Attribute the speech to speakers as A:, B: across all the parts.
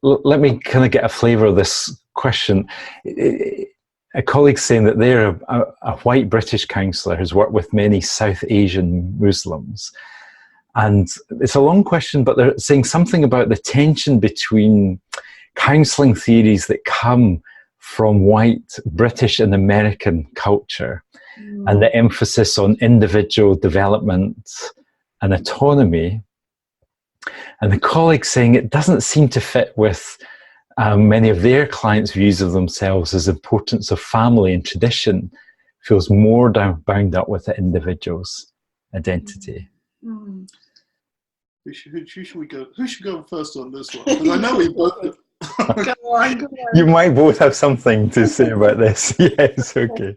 A: let me kind of get a flavour of this question. A colleague saying that they're a white British counsellor who's worked with many South Asian Muslims. And it's a long question, but they're saying something about the tension between counselling theories that come from white British and American culture and the emphasis on individual development and autonomy. And the colleague saying it doesn't seem to fit with many of their clients' views of themselves as importance of family and tradition feels more bound up with the individual's identity.
B: Mm. Who should we go? Who should go first on this one? Because I know we both. Go on.
A: You might both have something to say about this. Yes, okay.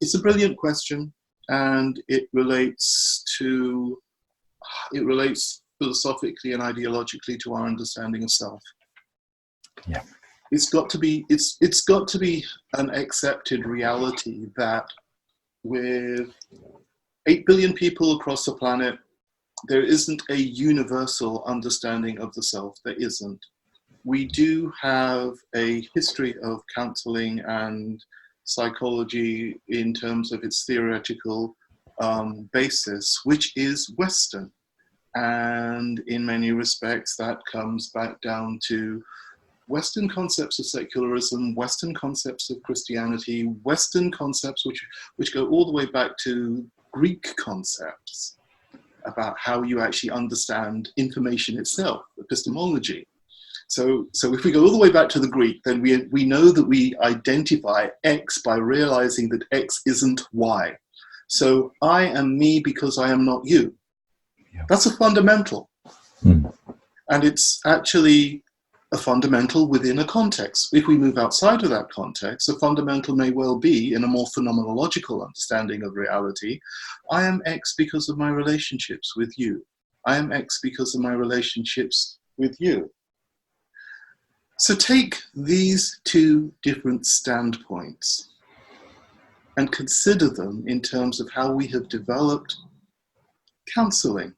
B: It's a brilliant question, and it relates philosophically and ideologically to our understanding of self.
A: Yeah.
B: It's got to be an accepted reality that with 8 billion people across the planet, there isn't a universal understanding of the self. There isn't. We do have a history of counselling and psychology in terms of its theoretical basis, which is Western. And in many respects, that comes back down to Western concepts of secularism, Western concepts of Christianity, Western concepts which go all the way back to Greek concepts about how you actually understand information itself, epistemology. So if we go all the way back to the Greek, then we know that we identify X by realizing that X isn't Y. So I am me because I am not you. Yeah. That's a fundamental. And it's actually a fundamental within a context. If we move outside of that context, a fundamental may well be, in a more phenomenological understanding of reality, I am X because of my relationships with you. I am X because of my relationships with you. So take these two different standpoints and consider them in terms of how we have developed counselling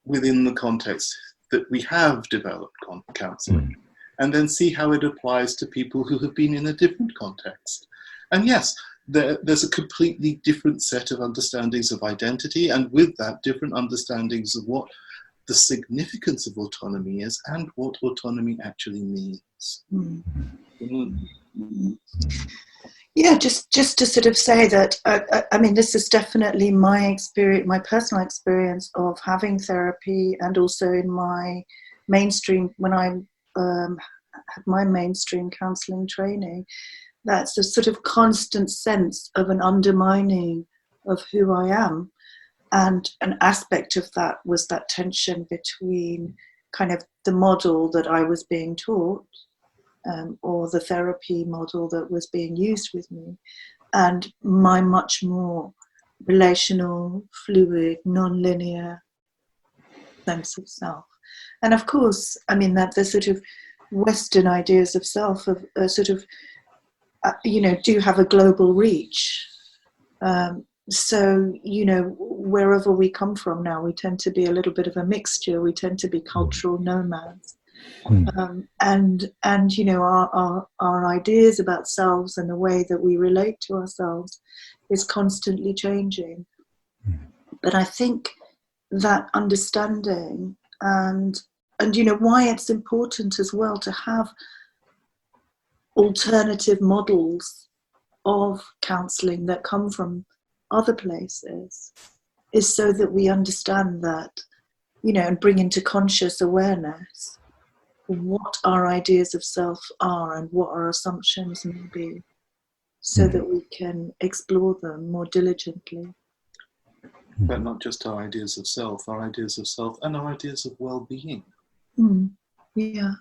B: within the context that we have developed counselling, and then see how it applies to people who have been in a different context. And yes, there's a completely different set of understandings of identity, and with that, different understandings of what the significance of autonomy is and what autonomy actually means.
C: Yeah, just to sort of say that, I mean, this is definitely my experience, my personal experience of having therapy, and also in my mainstream, when I had my mainstream counselling training, that's a sort of constant sense of an undermining of who I am. And an aspect of that was that tension between kind of the model that I was being taught, or the therapy model that was being used with me, and my much more relational, fluid, non-linear sense of self. And of course, I mean, that the sort of Western ideas of self of sort of, do have a global reach. So, wherever we come from now, we tend to be a little bit of a mixture. We tend to be cultural nomads. And our ideas about selves and the way that we relate to ourselves is constantly changing. But I think that understanding and why it's important as well to have alternative models of counselling that come from other places is so that we understand that, and bring into conscious awareness what our ideas of self are and what our assumptions may be, so that we can explore them more diligently.
B: But not just our ideas of self and our ideas of well-being.
C: Yeah.